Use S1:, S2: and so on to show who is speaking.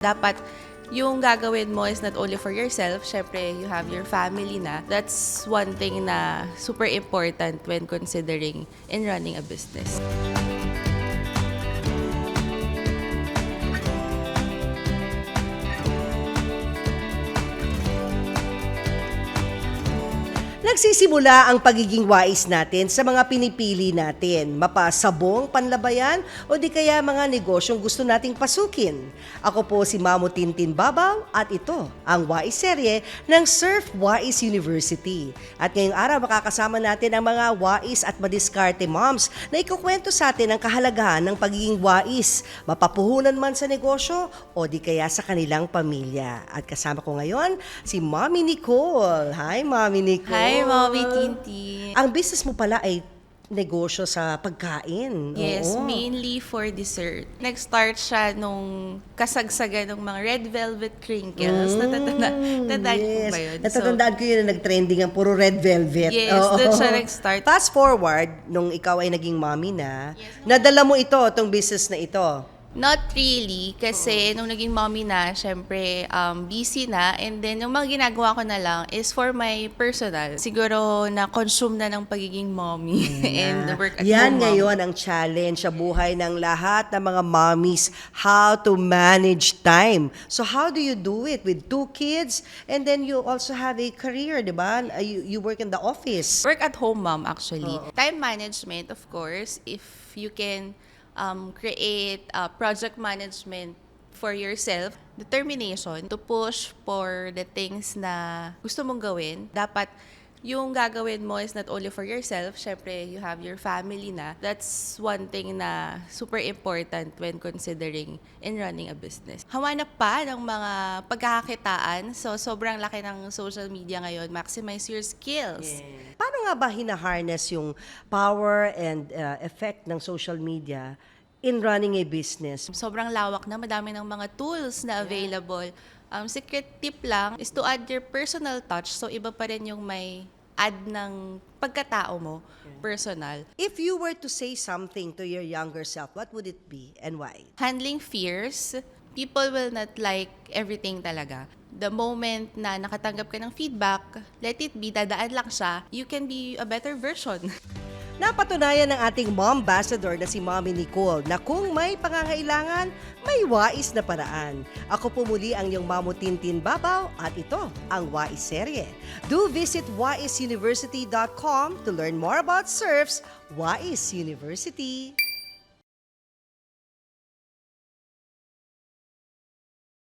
S1: Dapat yung gagawin mo is not only for yourself, syempre you have your family na. That's one thing na super important when considering in running a business.
S2: Nagsisimula ang pagiging wais natin sa mga pinipili natin, mapasabong panlabayan o di kaya mga negosyong gusto nating pasukin. Ako po si Mamo Tintin Babaw at ito ang Wais serye ng Surf Wais University. At ngayong araw makakasama natin ang mga wais at madiskarte moms na ikukwento sa atin ang kahalagahan ng pagiging wais, mapapuhunan man sa negosyo o di kaya sa kanilang pamilya. At kasama ko ngayon si Mommy Nicole. Hi, Mommy Nicole.
S1: Hi, Mommy Tintin.
S2: Ang business mo pala ay negosyo sa pagkain.
S1: Yes,
S2: Oo.
S1: mainly for dessert. Nag-start siya nung kasagsagan ng mga red velvet crinkles. Natatandaan ko
S2: Yes.
S1: ba yun?
S2: Natatandaan ko yun na nag-trending ang puro red velvet.
S1: Yes, doon siya nag-start.
S2: Fast forward, nung ikaw ay naging mommy na, nadala mo itong business na ito.
S1: Not really, kasi nung naging mommy na, syempre, busy na. And then, yung mga ginagawa ko na lang is for my personal. Siguro, na-consume na ng pagiging mommy and work at
S2: Yan
S1: home mom.
S2: ngayon ang challenge sa buhay ng lahat ng mga mommies, how to manage time. So how do you do it with 2 kids and then you also have a career, di ba? You work in the office.
S1: Work at home mom, actually. Time management, of course, if you can create project management for yourself, determination to push for the things na gusto mong gawin. Dapat yung gagawin mo is not only for yourself, syempre you have your family na. That's one thing na super important when considering in running a business. Hawanap pa ng mga pagkakakitaan. So, sobrang laki ng social media ngayon. Maximize your skills.
S2: Paano nga ba hina-harness yung power and effect ng social media in running a business?
S1: Sobrang lawak na, madami ng mga tools na available. Secret tip lang is to add your personal touch. So, iba pa rin yung may add ng pagkatao mo, personal.
S2: If you were to say something to your younger self, what would it be and why?
S1: Handling fears, people will not like everything talaga. The moment na nakatanggap ka ng feedback, let it be, dadaan lang siya, you can be a better version.
S2: Napatunayan ng ating mom ambassador na si Mommy Nicole na kung may pangangailangan, may wais na paraan. Ako po muli ang iyong Mamo Tintin Babaw at ito ang Wais serye. Do visit waisuniversity.com to learn more about Surf's Wais University.